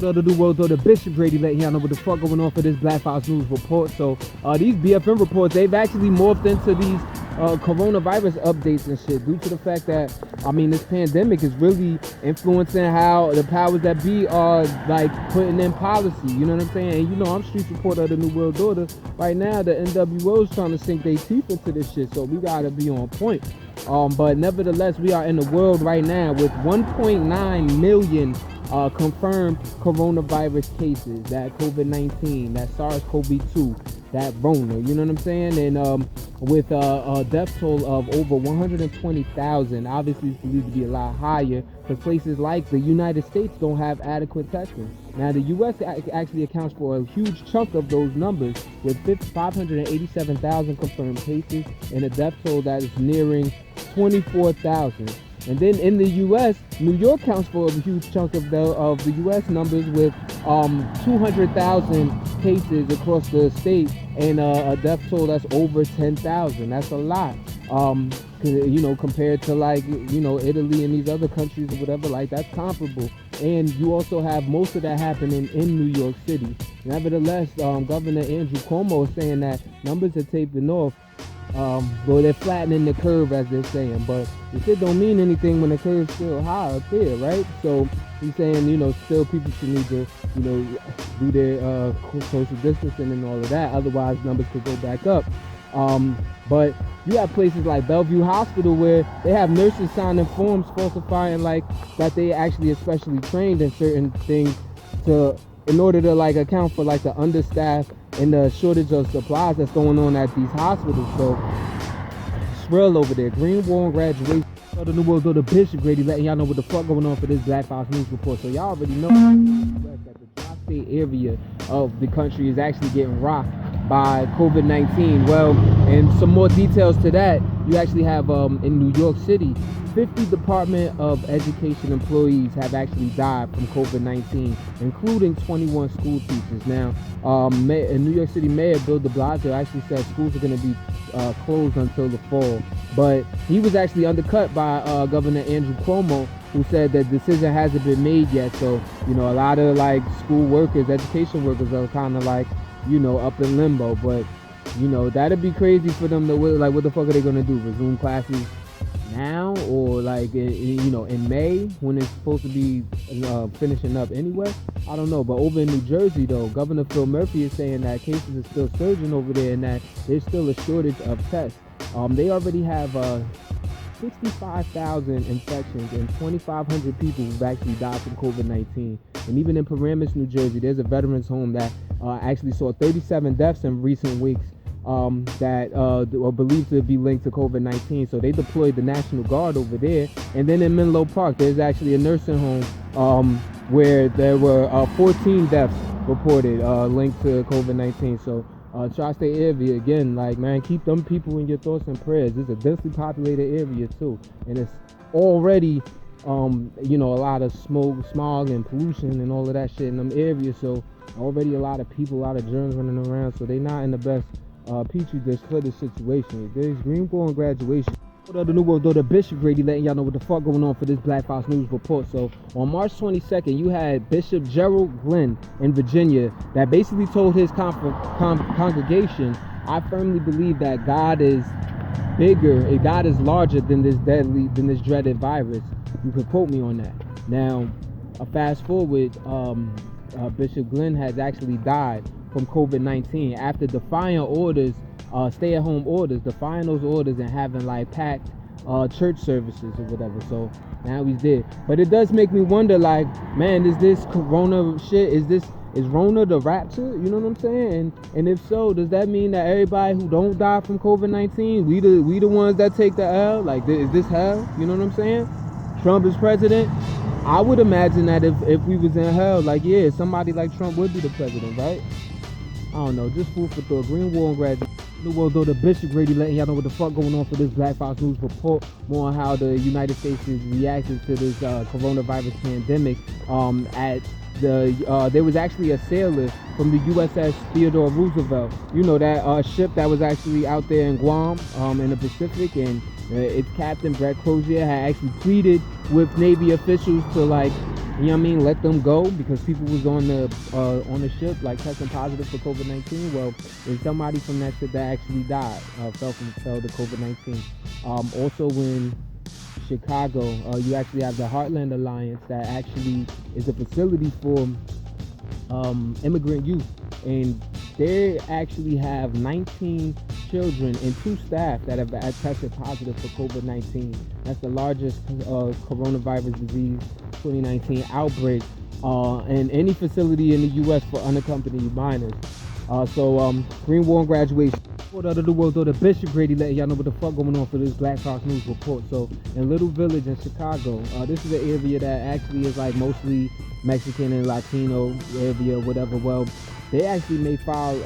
What up, the New World, the Bishop Brady letting y'all know what the fuck going on for this Black House News report. So these BFN reports, they've actually morphed into these coronavirus updates and shit due to the fact that, I mean, this pandemic is really influencing how the powers that be are like putting in policy, you know what I'm saying? And you know, I'm street reporter of the New World Order. Right now, the NWO is trying to sink their teeth into this shit, so we gotta be on point. But nevertheless, we are in the world right now with 1.9 million confirmed coronavirus cases, that COVID-19, that SARS-CoV-2, that Rona, you know what I'm saying? And with a death toll of over 120,000, obviously it's believed to be a lot higher because places like the United States don't have adequate testing. Now the US actually accounts for a huge chunk of those numbers with 587,000 confirmed cases and a death toll that is nearing 24,000. And then in the U.S., New York counts for a huge chunk of the U.S. numbers with 200,000 cases across the state and a death toll that's over 10,000. That's a lot, you know, compared to like, you know, Italy and these other countries or whatever. Like, that's comparable. And you also have most of that happening in New York City. Nevertheless, Governor Andrew Cuomo is saying that numbers are tapering off. Well, they're flattening the curve, as they're saying, but the shit don't mean anything when the curve's still high up there, right? So he's saying, you know, still people should need to, you know, do their social distancing and all of that. Otherwise, numbers could go back up. But you have places like Bellevue Hospital where they have nurses signing forms falsifying like that they actually especially trained in certain things in order to like account for like the understaffed and the shortage of supplies that's going on at these hospitals. So it's real over there. Greenwald graduation. So the New World, the Bishop Brady letting y'all know what the fuck going on for this Black House News report. So y'all already know that the tri-state area of the country is actually getting rocked by COVID-19. Well, and some more details to that, you actually have in New York City, 50 Department of Education employees have actually died from COVID-19, including 21 school teachers. Now, New York City Mayor Bill de Blasio actually said schools are going to be closed until the fall, but he was actually undercut by Governor Andrew Cuomo, who said that decision hasn't been made yet. So, you know, a lot of like school workers, education workers are kind of like, you know, up in limbo. But, you know, that'd be crazy for them to, like, what the fuck are they going to do? Resume classes now or like you know, in May when it's supposed to be finishing up anyway? I don't know. But over in New Jersey though, Governor Phil Murphy is saying that cases are still surging over there and that there's still a shortage of tests. They already have 65,000 infections and 2,500 people who've actually died from COVID-19. And even in Paramus, New Jersey, there's a veterans home that actually saw 37 deaths in recent weeks that are believed to be linked to COVID-19. So they deployed the National Guard over there. And then in Menlo Park, there's actually a nursing home where there were 14 deaths reported linked to COVID-19. So tri-state area, again, like, man, keep them people in your thoughts and prayers. It's a densely populated area too, and it's already you know, a lot of smog and pollution and all of that shit in them areas. So already a lot of people, a lot of germs running around, so they not in the best petri dish for the situation. There's Greenwald graduation. What up, the New World, the Bishop Brady letting y'all know what the fuck going on for this Black House News report. So on March 22nd, you had Bishop Gerald Glenn in Virginia that basically told his congregation, I firmly believe that God is bigger, God is larger than this dreaded virus. You can quote me on that. Now, fast forward, Bishop Glenn has actually died from COVID-19 after defying orders, stay-at-home orders, defying those orders and having like packed church services or whatever. So now he's dead. But it does make me wonder, like, man, is this corona shit, is Rona the rapture? You know what I'm saying? And if so, does that mean that everybody who don't die from COVID-19, we the ones that take the L? Like, is this hell? You know what I'm saying? Trump is president. I would imagine that if we was in hell, like, yeah, somebody like Trump would be the president, right? I don't know, just food for thought. Greenwald graduate. The World, the Bishop Brady letting y'all know what the fuck going on for this Black House News report. More on how the United States is reacting to this coronavirus pandemic. There was actually a sailor from the USS Theodore Roosevelt. You know, that ship that was actually out there in Guam in the Pacific, and its captain Brett Crozier had actually pleaded with Navy officials to like you know what I mean, let them go because people was on the ship like testing positive for COVID-19. Well, there's somebody from that ship that actually died, fell to COVID-19. Also in Chicago, you actually have the Heartland Alliance that actually is a facility for immigrant youth, and they actually have 19 children and 2 staff that have tested positive for COVID-19. That's the largest coronavirus disease 2019 outbreak in any facility in the U.S. for unaccompanied minors. Green War and Graduation. Report out of the world, though, the Bishop Brady letting y'all know what the fuck going on for this Black Fox News report. So, in Little Village in Chicago, this is an area that actually is like mostly Mexican and Latino area, whatever. Well, they actually may file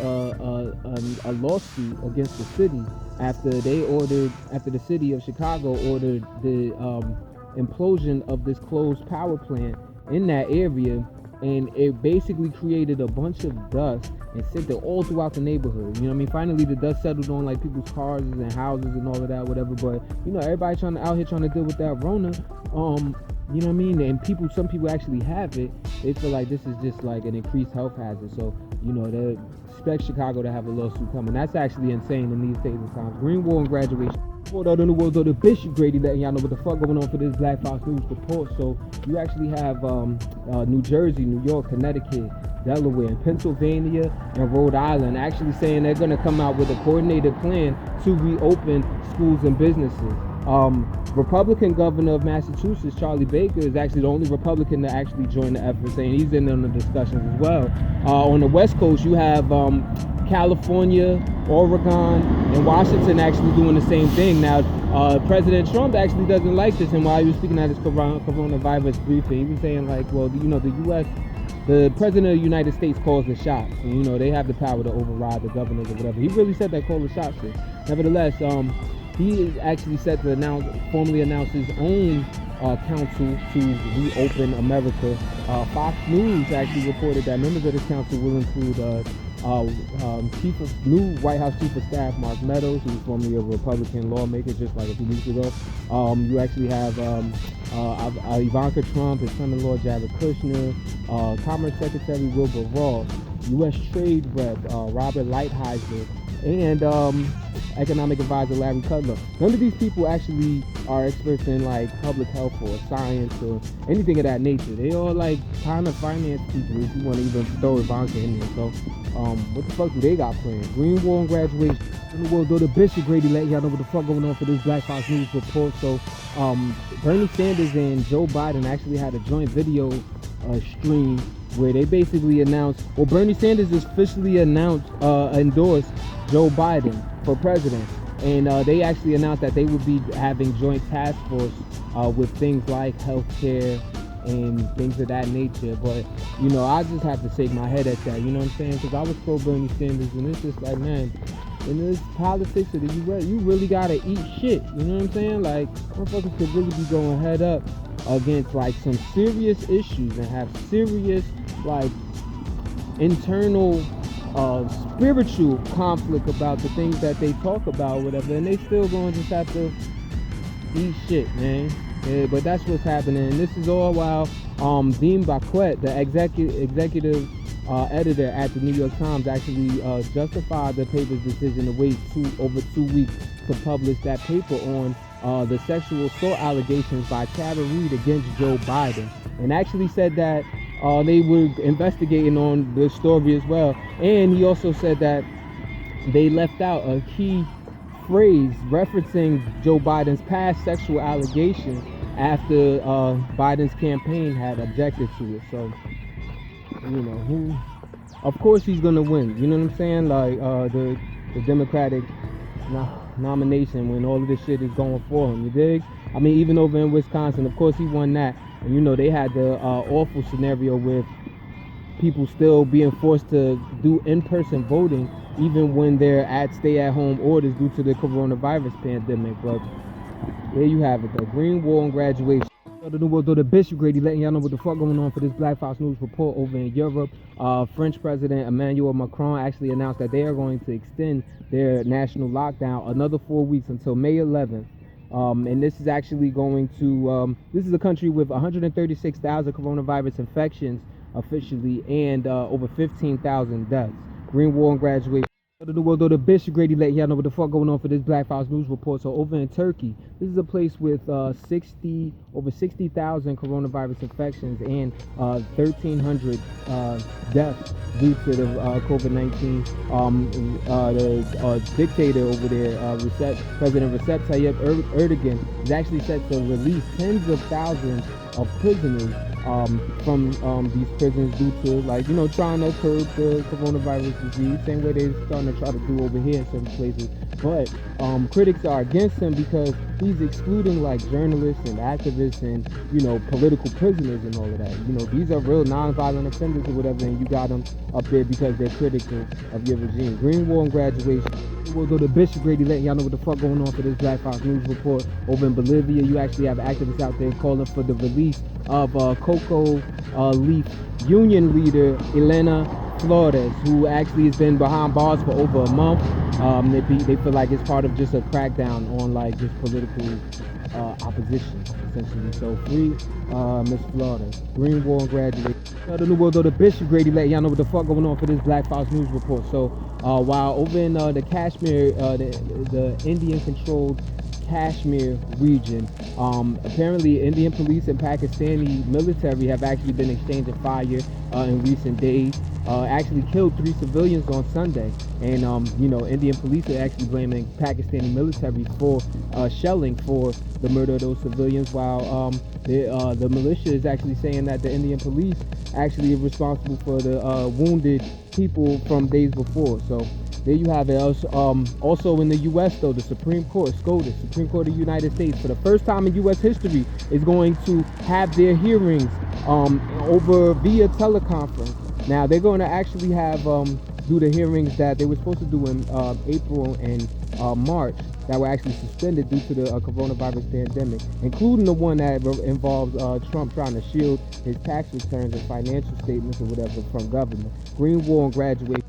a lawsuit against the city after the city of Chicago ordered the implosion of this closed power plant in that area, and it basically created a bunch of dust and sent it all throughout the neighborhood. You know what I mean? Finally, the dust settled on like people's cars and houses and all of that, whatever. But you know, everybody out here trying to deal with that Rona. You know what I mean? And some people actually have it. They feel like this is just like an increased health hazard. So you know, they expect Chicago to have a lawsuit coming. That's actually insane in these days and times. Green War and Graduation. Report out in the world, though, the Bishop Brady letting y'all know what the fuck going on for this Black Fox News report. So you actually have New Jersey, New York, Connecticut, Delaware, and Pennsylvania, and Rhode Island actually saying they're going to come out with a coordinated plan to reopen schools and businesses. Republican governor of Massachusetts, Charlie Baker, is actually the only Republican to actually join the effort, saying he's in on the discussions as well. On the West Coast, you have California, Oregon, and Washington actually doing the same thing. Now, President Trump actually doesn't like this, and while he was speaking at his coronavirus briefing, he was saying like, well, you know, the president of the United States calls the shots. And, you know, they have the power to override the governors or whatever. He really said that call the shots shit. Nevertheless, he is actually set to formally announce his own council to reopen America. Fox News actually reported that members of this council will include new White House Chief of Staff Mark Meadows, who was formerly a Republican lawmaker just like a few weeks ago. You actually have Ivanka Trump, his son-in-law Jared Kushner, Commerce Secretary Wilbur Ross, U.S. Trade Rep Robert Lighthizer, and Economic Advisor Larry Kudlow. None of these people actually are experts in like public health or science or anything of that nature. They all like kind of finance people, if you want to even throw Ivanka in there. So what the fuck do they got planned? Green War and Graduation. In the world, though, the Bishop Brady letting y'all know what the fuck going on for this Black Fox News report. So Bernie Sanders and Joe Biden actually had a joint video stream where they basically announced, well, Bernie Sanders officially endorsed Joe Biden for president, and they actually announced that they would be having joint task force with things like healthcare and things of that nature. But you know, I just have to shake my head at that, you know what I'm saying, because I was pro Bernie Sanders, and it's just like, man, in this politics of the U.S., you really gotta eat shit, you know what I'm saying? Like, motherfuckers could really be going head up against like some serious issues and have serious like internal spiritual conflict about the things that they talk about, whatever, and they still gonna just have to eat shit, man. Yeah, but that's what's happening, and this is all while Dean Baquet, the executive editor at the New York Times, actually justified the paper's decision to wait over 2 weeks to publish that paper on the sexual assault allegations by Tara Reid against Joe Biden, and actually said that they were investigating on the story as well. And he also said that they left out a key phrase referencing Joe Biden's past sexual allegations after Biden's campaign had objected to it. So, you know, of course he's gonna win, you know what I'm saying? Like the Democratic nomination when all of this shit is going for him, you dig? I mean, even over in Wisconsin, of course he won that. And you know, they had the awful scenario with people still being forced to do in-person voting even when they're at stay-at-home orders due to the coronavirus pandemic. But there you have it, the Green War and Graduation. The Bishop Brady letting y'all know what the fuck going on for this Black Fox News report over in Europe. French President Emmanuel Macron actually announced that they are going to extend their national lockdown another 4 weeks until May 11th. And this is actually going to, this is a country with 136,000 coronavirus infections officially, and over 15,000 deaths. Green Wall and Graduation. To the world, the Bishop Grady letting y'all know what the fuck going on for this Black Files News Report. So over in Turkey, this is a place with over 60,000 coronavirus infections and 1,300 deaths due to the COVID-19. The dictator over there, President Recep Tayyip Erdogan, is actually set to release tens of thousands of prisoners from these prisons due to, like, trying to curb the coronavirus disease, same way they're starting to try to do over here in certain places. But critics are against him because he's excluding like journalists and activists and political prisoners and all of that. These are real non-violent offenders or whatever, and you got them up there because they're critical of your regime. Green Wall and Graduation. We'll go to Bishop Brady letting y'all know what the fuck going on for this Black Files News Report. Over in Bolivia, you actually have activists out there calling for the release of cocoa leaf union leader Elena Flores, who actually has been behind bars for over a month. They feel like it's part of just a crackdown on like just political opposition, essentially. So free Miss Flores. Green Wall and Graduate. The New World, the Bishop Grady letting y'all know what the fuck going on for this Black Files News Report. So while over in the Kashmir, the Indian-controlled Kashmir region, apparently Indian police and Pakistani military have actually been exchanging fire in recent days. Actually killed 3 civilians on Sunday, and Indian police are actually blaming Pakistani military for shelling for the murder of those civilians, while the militia is actually saying that the Indian police actually are responsible for the wounded people from days before. So there you have it. Also in the U.S. though, the Supreme Court, SCOTUS, Supreme Court of the United States, for the first time in U.S. history, is going to have their hearings over via teleconference. Now they're going to actually have do the hearings that they were supposed to do in April and March that were actually suspended due to the coronavirus pandemic, including the one that involves Trump trying to shield his tax returns and financial statements or whatever from government. Green Wall and Graduation.